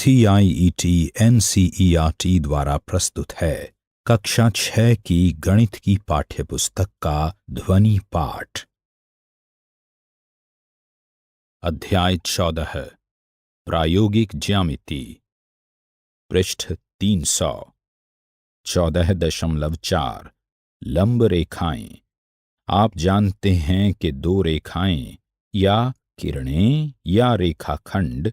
CIET NCERT द्वारा प्रस्तुत है कक्षा 6 की गणित की पाठ्यपुस्तक का ध्वनि पाठ। अध्याय 14 प्रायोगिक ज्यामिति, पृष्ठ 300। 14.4 लंब रेखाएं। आप जानते हैं कि दो रेखाएं या किरणें या रेखाखंड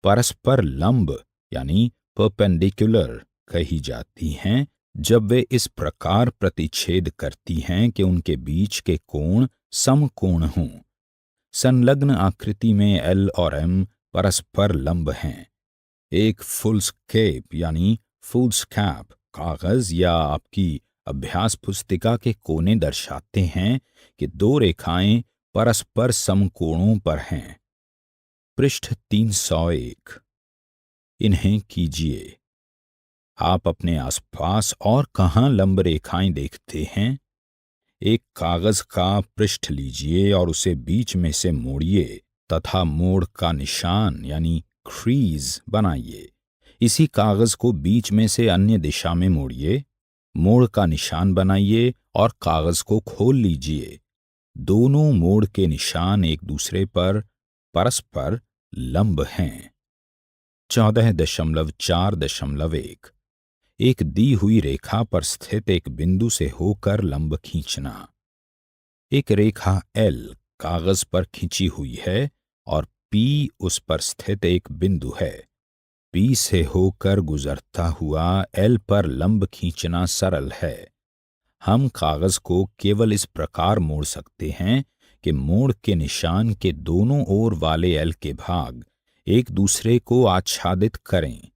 परस्पर लंब यानी परपेंडिकुलर कही जाती हैं जब वे इस प्रकार प्रतिच्छेद करती हैं कि उनके बीच के कोण समकोण हों। संलग्न आकृति में L और M परस्पर लंब हैं। एक फुलस्केप यानी फूल्सकैप कागज या आपकी अभ्यास पुस्तिका के कोने दर्शाते हैं कि दो रेखाएं परस्पर समकोणों पर हैं। पृष्ठ 301। इन्हें कीजिए। आप अपने आसपास और कहाँ लंब रेखाएं देखते हैं? एक कागज का पृष्ठ लीजिए और उसे बीच में से मोड़िए तथा मोड़ का निशान यानी क्रीज बनाइए। इसी कागज को बीच में से अन्य दिशा में मोड़िए, मोड़ का निशान बनाइए और कागज को खोल लीजिए। दोनों मोड़ के निशान एक दूसरे पर परस्पर लंब हैं। 14.4.1 एक दी हुई रेखा पर स्थित एक बिंदु से होकर लंब खींचना। एक रेखा L कागज पर खींची हुई है और P उस पर स्थित एक बिंदु है। P से होकर गुजरता हुआ L पर लंब खींचना सरल है। हम कागज को केवल इस प्रकार मोड़ सकते हैं कि मोड़ के निशान के दोनों ओर वाले L के भाग एक दूसरे को आच्छादित करें।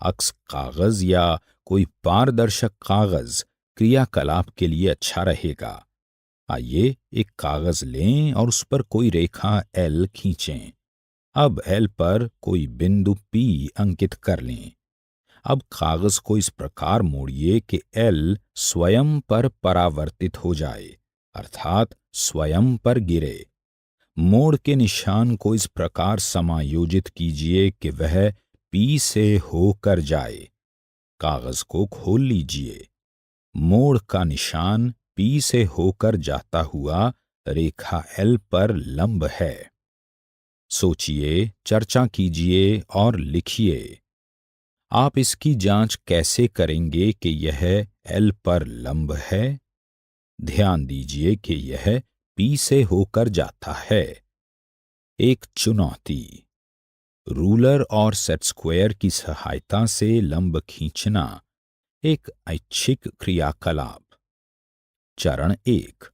अक्स कागज या कोई पारदर्शक कागज क्रियाकलाप के लिए अच्छा रहेगा। आइए एक कागज लें और उस पर कोई रेखा L खींचें। अब L पर कोई बिंदु P अंकित कर लें। अब कागज को इस प्रकार मोड़िए कि L स्वयं पर परावर्तित हो जाए, अर्थात स्वयं पर गिरे। मोड़ के निशान को इस प्रकार समायोजित कीजिए कि वह P से होकर जाए। कागज को खोल लीजिए। मोड़ का निशान P से होकर जाता हुआ रेखा L पर लंब है। सोचिए, चर्चा कीजिए और लिखिए। आप इसकी जांच कैसे करेंगे कि यह L पर लंब है? ध्यान दीजिए कि यह P से होकर जाता है। एक चुनौती। रूलर और सेट स्क्वायर की सहायता से लंब खींचना एक ऐच्छिक क्रियाकलाप। चरण 1।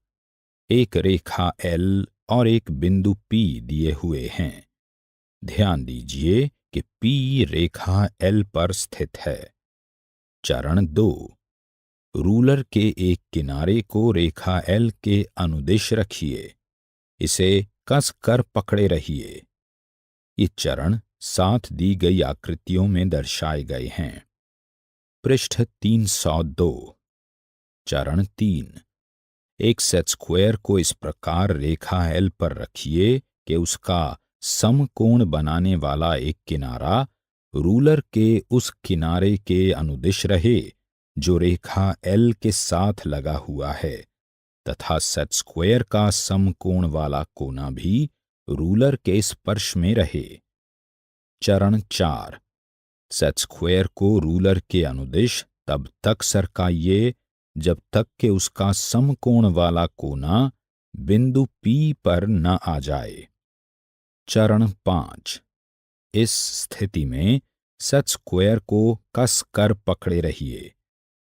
एक रेखा L और एक बिंदु P दिए हुए हैं। ध्यान दीजिए कि P रेखा L पर स्थित है। चरण 2। रूलर के एक किनारे को रेखा L के अनुदिश रखिए। इसे कस कर पकड़े रहिए। ये चरण साथ दी गई आकृतियों में दर्शाए गए हैं। पृष्ठ 302। चरण 3। एक सेट स्क्वायर को इस प्रकार रेखा L पर रखिए कि उसका समकोण बनाने वाला एक किनारा रूलर के उस किनारे के अनुदिश रहे जो रेखा L के साथ लगा हुआ है, तथा सेट स्क्वायर का समकोण वाला कोना भी रूलर के स्पर्श में रहे। चरण 4। सेट स्क्वायर को रूलर के अनुदिश तब तक सरकाइए जब तक कि उसका समकोण वाला कोना बिंदु P पर न आ जाए। चरण 5। इस स्थिति में सेट स्क्वायर को कस कर पकड़े रहिए।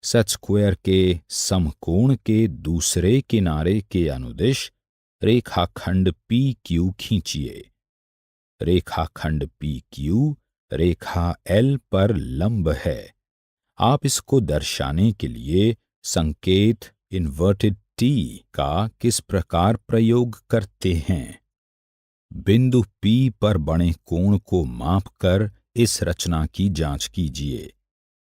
सेट स्क्वायर के समकोण के दूसरे किनारे के अनुदिश रेखाखंड PQ खींचिए। रेखाखंड PQ रेखा L पर लंब है। आप इसको दर्शाने के लिए संकेत इन्वर्टेड T का किस प्रकार प्रयोग करते हैं? बिंदु P पर बने कोण को मापकर इस रचना की जांच कीजिए।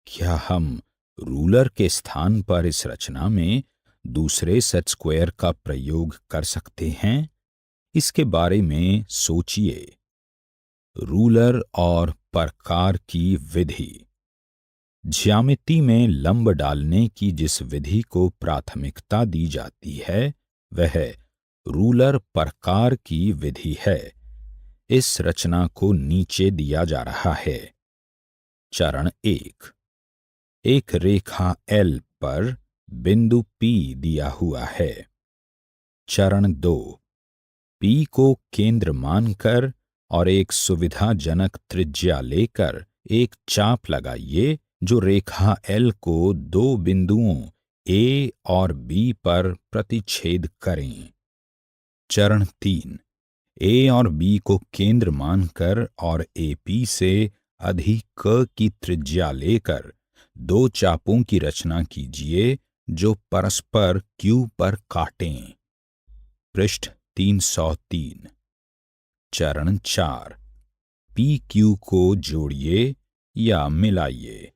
क्या हम रूलर के स्थान पर इस रचना में दूसरे सेट स्क्वायर का प्रयोग कर सकते हैं? इसके बारे में सोचिए। रूलर और प्रकार की विधि। ज्यामिति में लंब डालने की जिस विधि को प्राथमिकता दी जाती है वह रूलर प्रकार की विधि है। इस रचना को नीचे दिया जा रहा है। चरण एक, एक रेखा L पर बिंदु P दिया हुआ है। चरण दो, P को केंद्र मानकर और एक सुविधाजनक त्रिज्या लेकर एक चाप लगाइए जो रेखा L को दो बिंदुओं A और B पर प्रतिच्छेद करें। चरण तीन, A और B को केंद्र मानकर और AP से अधिक क की त्रिज्या लेकर दो चापों की रचना कीजिए जो परस्पर Q पर काटें। पृष्ठ 303। चरण चार, PQ को जोड़िए या मिलाइए,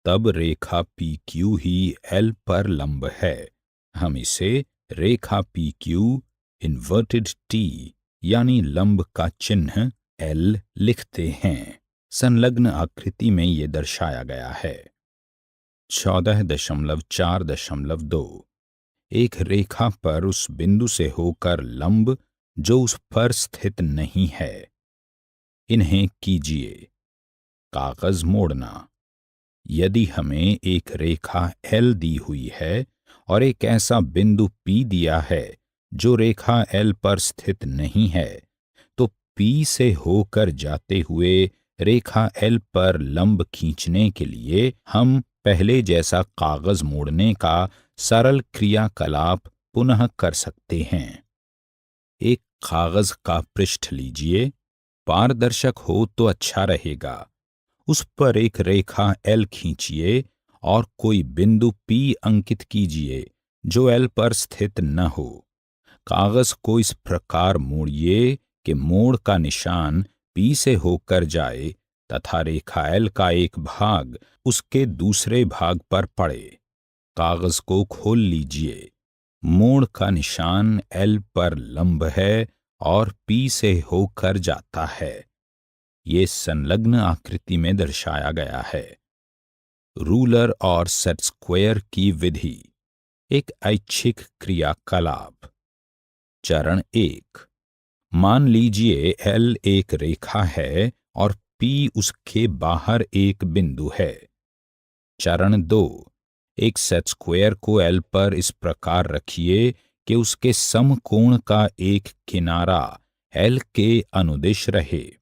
तब रेखा PQ ही L पर लंब है। हम इसे रेखा PQ इन्वर्टेड T यानी लंब का चिन्ह L लिखते हैं। संलग्न आकृति में ये दर्शाया गया है। 14.4.2 एक रेखा पर उस बिंदु से होकर लंब जो उस पर स्थित नहीं है। इन्हें कीजिए। कागज मोड़ना। यदि हमें एक रेखा L दी हुई है और एक ऐसा बिंदु P दिया है जो रेखा L पर स्थित नहीं है, तो P से होकर जाते हुए रेखा L पर लंब खींचने के लिए हम पहले जैसा कागज मोड़ने का सरल क्रियाकलाप पुनः कर सकते हैं। एक कागज का पृष्ठ लीजिए, पारदर्शक हो तो अच्छा रहेगा। उस पर एक रेखा L खींचिए और कोई बिंदु P अंकित कीजिए जो L पर स्थित न हो। कागज को इस प्रकार मोड़िए कि मोड़ का निशान P से होकर जाए तथा रेखा L का एक भाग उसके दूसरे भाग पर पड़े। कागज को खोल लीजिए। मोड़ का निशान L पर लंब है और P से होकर जाता है। ये संलग्न आकृति में दर्शाया गया है। रूलर और सेट स्क्वायर की विधि। एक ऐच्छिक क्रियाकलाप। चरण एक, मान लीजिए L एक रेखा है और P उसके बाहर एक बिंदु है। चरण दो, एक सेट स्क्वायर को L पर इस प्रकार रखिए कि उसके समकोण का एक किनारा L के अनुदिश रहे।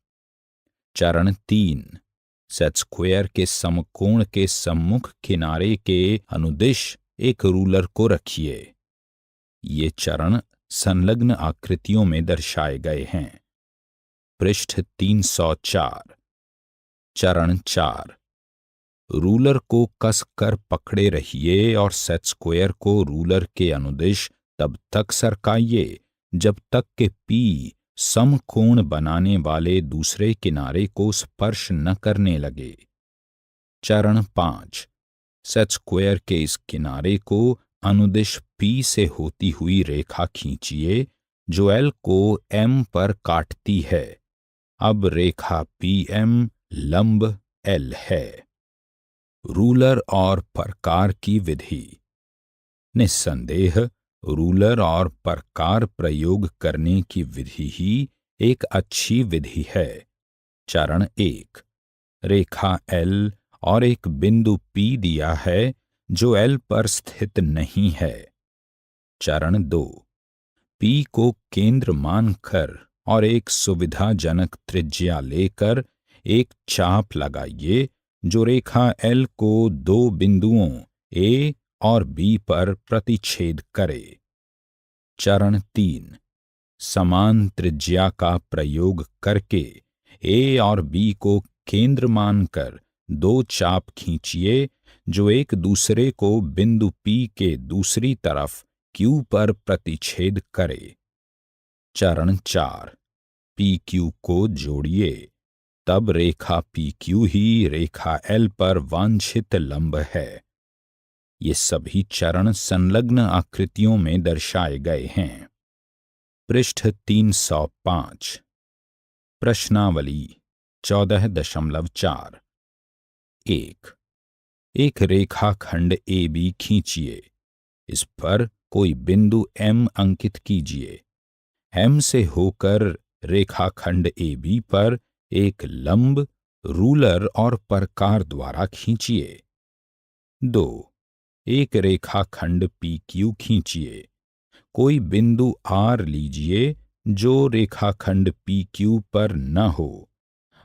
चरण तीन, सेट स्क्वायर के समकोण के सम्मुख किनारे के अनुदिश एक रूलर को रखिए। ये चरण संलग्न आकृतियों में दर्शाए गए हैं। पृष्ठ 304। चरण चार, रूलर को कसकर पकड़े रहिए और सेट स्क्वायर को रूलर के अनुदिश तब तक सरकाइए जब तक कि P समकोण बनाने वाले दूसरे किनारे को स्पर्श न करने लगे। चरण पांच, सेट स्क्वायर के इस किनारे को अनुदिश P से होती हुई रेखा खींचिए जो L को M पर काटती है। अब रेखा PM लंब L है। रूलर और प्रकार की विधि। निस्संदेह रूलर और प्रकार प्रयोग करने की विधि ही एक अच्छी विधि है। चरण एक, रेखा L और एक बिंदु P दिया है जो L पर स्थित नहीं है। चरण दो, P को केंद्र मानकर और एक सुविधाजनक त्रिज्या लेकर एक चाप लगाइए जो रेखा L को दो बिंदुओं A और B पर प्रतिच्छेद करे। चरण तीन, समान त्रिज्या का प्रयोग करके A और B को केंद्र मानकर दो चाप खींचिए जो एक दूसरे को बिंदु P के दूसरी तरफ Q पर प्रतिच्छेद करे। चरण चार, PQ को जोड़िए, तब रेखा PQ ही रेखा L पर वांछित लंब है। ये सभी चरण संलग्न आकृतियों में दर्शाए गए हैं। पृष्ठ 305। प्रश्नावली। 14.4। एक रेखाखंड ए बी खींचिए। इस पर कोई बिंदु M अंकित कीजिए। M से होकर रेखाखंड ए बी पर एक लंब रूलर और प्रकार द्वारा खींचिए। 2. एक रेखाखंड PQ खींचिए। कोई बिंदु R लीजिए जो रेखाखंड PQ पर न हो।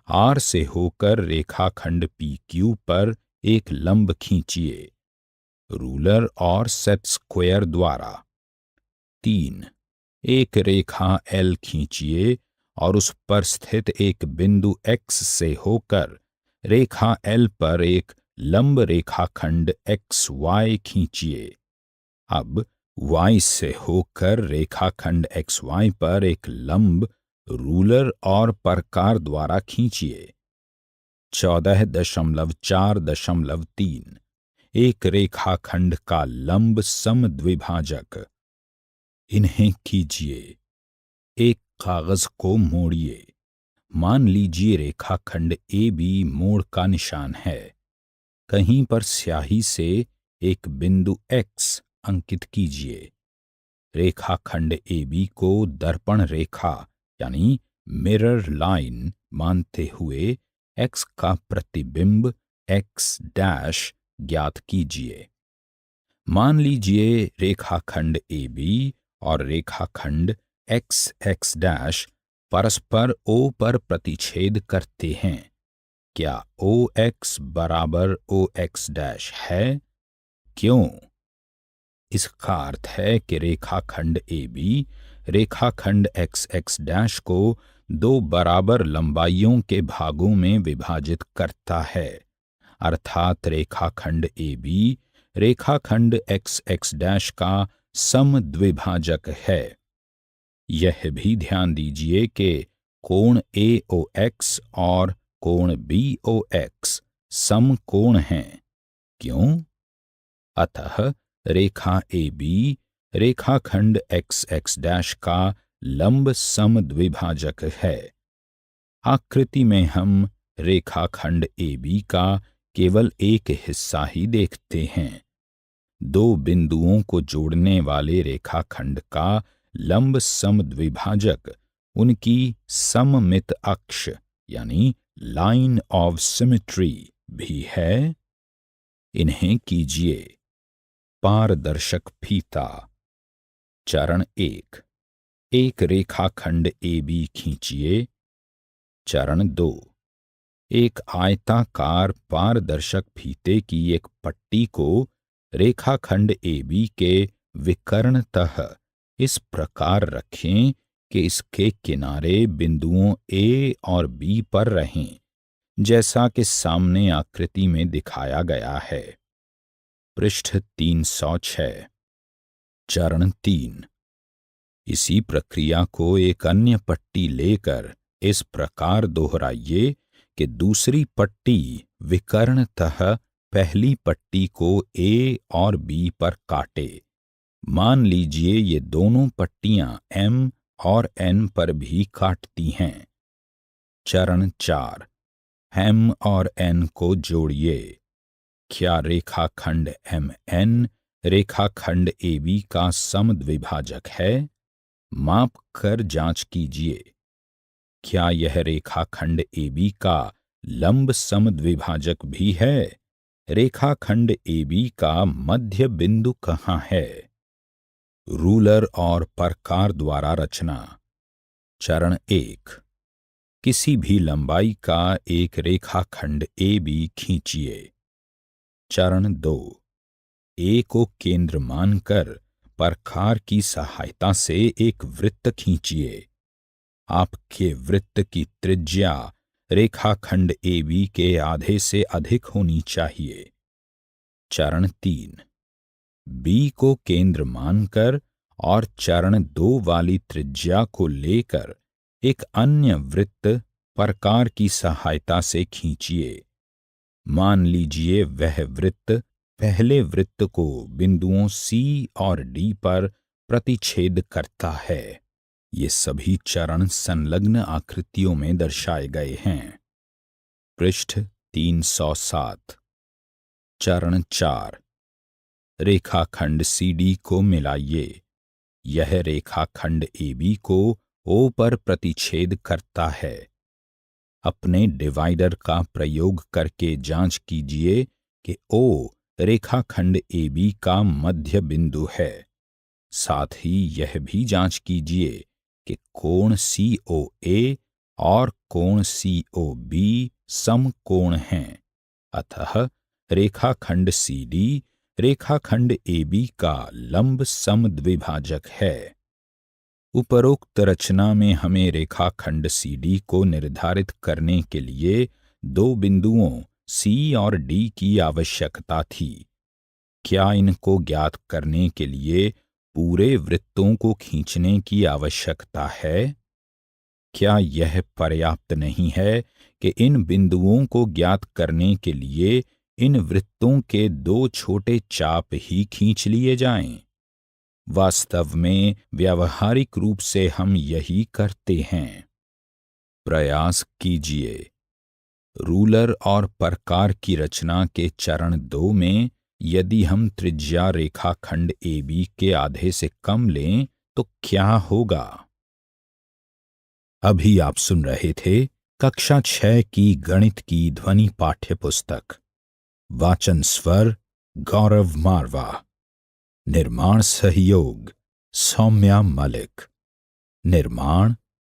R से होकर रेखाखंड PQ पर एक लंब खींचिए, रूलर और सेट स्क्वायर द्वारा। 3. एक रेखा L खींचिए और उस पर स्थित एक बिंदु X से होकर रेखा L पर एक लंब रेखाखंड XY खींचिए। अब Y से होकर रेखाखंड XY पर एक लंब रूलर और प्रकार द्वारा खींचिए। 14.4.3 एक रेखाखंड का लंब समद्विभाजक। इन्हें कीजिए। एक कागज को मोड़िए। मान लीजिए रेखाखंड ए बी मोड़ का निशान है। कहीं पर स्याही से एक बिंदु X अंकित कीजिए। रेखाखंड ए बी को दर्पण रेखा यानी मिरर लाइन मानते हुए X का प्रतिबिंब X डैश ज्ञात कीजिए। मान लीजिए रेखाखंड ए बी और रेखाखंड XX डैश परस्पर O पर प्रतिच्छेद करते हैं। क्या OX बराबर OX डैश है? क्यों? इसका अर्थ है कि रेखाखंड ए बी रेखाखंड XX डैश को दो बराबर लंबाइयों के भागों में विभाजित करता है, अर्थात रेखाखंड ए बी रेखाखंड XX डैश का समद्विभाजक है। यह भी ध्यान दीजिए कि कोण AOX और कोण BOX समकोण हैं। क्यों? अतः रेखा ए बी रेखाखंड XX डैश का लंब समद्विभाजक है। आकृति में हम रेखाखंड ए बी का केवल एक हिस्सा ही देखते हैं। दो बिंदुओं को जोड़ने वाले रेखाखंड का लंब समद्विभाजक उनकी सममित अक्ष यानी लाइन ऑफ सिमेट्री भी है। इन्हें कीजिए। पारदर्शक फीता। चरण 1 एक रेखाखंड ए बी खींचिए। चरण 2 एक आयताकार पारदर्शक फीते की एक पट्टी को रेखाखंड ए बी के विकर्णतः इस प्रकार रखें कि इसके किनारे बिंदुओं A और B पर रहें, जैसा कि सामने आकृति में दिखाया गया है। पृष्ठ 306। चरण 3 इसी प्रक्रिया को एक अन्य पट्टी लेकर इस प्रकार दोहराइए कि दूसरी पट्टी विकर्णतः पहली पट्टी को A और B पर काटे। मान लीजिए ये दोनों पट्टियां M और N पर भी काटती हैं। चरण 4 M और N को जोड़िए। क्या रेखाखंड MN रेखाखंड AB का समद्विभाजक है? माप कर जांच कीजिए। क्या यह रेखाखंड AB का लंब समद्विभाजक भी है? रेखाखंड AB का मध्य बिंदु कहाँ है? रूलर और प्रकार द्वारा रचना। चरण 1 किसी भी लंबाई का एक रेखाखंड AB खींचिए। चरण 2 A को केंद्र मानकर प्रकार की सहायता से एक वृत्त खींचिए। आपके वृत्त की त्रिज्या रेखाखंड AB के आधे से अधिक होनी चाहिए। चरण 3 B को केंद्र मानकर और चरण 2 वाली त्रिज्या को लेकर एक अन्य वृत्त प्रकार की सहायता से खींचिए। मान लीजिए वह वृत्त पहले वृत्त को बिंदुओं C और D पर प्रतिच्छेद करता है। ये सभी चरण संलग्न आकृतियों में दर्शाए गए हैं। पृष्ठ 307। चरण 4। रेखाखंड CD को मिलाइए। यह रेखाखंड AB को O पर प्रतिच्छेद करता है। अपने डिवाइडर का प्रयोग करके जांच कीजिए कि O रेखाखंड AB का मध्य बिंदु है। साथ ही यह भी जांच कीजिए कि कोण COA और कोण COB समकोण हैं। अतः रेखाखंड CD रेखाखंड AB का लंब समद्विभाजक है। उपरोक्त रचना में हमें रेखाखंड CD को निर्धारित करने के लिए दो बिंदुओं C और D की आवश्यकता थी। क्या इनको ज्ञात करने के लिए पूरे वृत्तों को खींचने की आवश्यकता है? क्या यह पर्याप्त नहीं है कि इन बिंदुओं को ज्ञात करने के लिए इन वृत्तों के दो छोटे चाप ही खींच लिए जाएं? वास्तव में व्यावहारिक रूप से हम यही करते हैं। प्रयास कीजिए। रूलर और प्रकार की रचना के चरण 2 में यदि हम त्रिज्या रेखाखंड AB के आधे से कम लें तो क्या होगा? अभी आप सुन रहे थे कक्षा 6 की गणित की ध्वनि पाठ्य पुस्तक। वाचन स्वर गौरव मारवा। निर्माण सहयोग सौम्या मलिक। निर्माण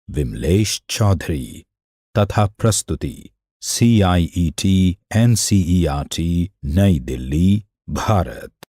विमलेश चौधरी तथा प्रस्तुति CIET NCERT नई दिल्ली भारत।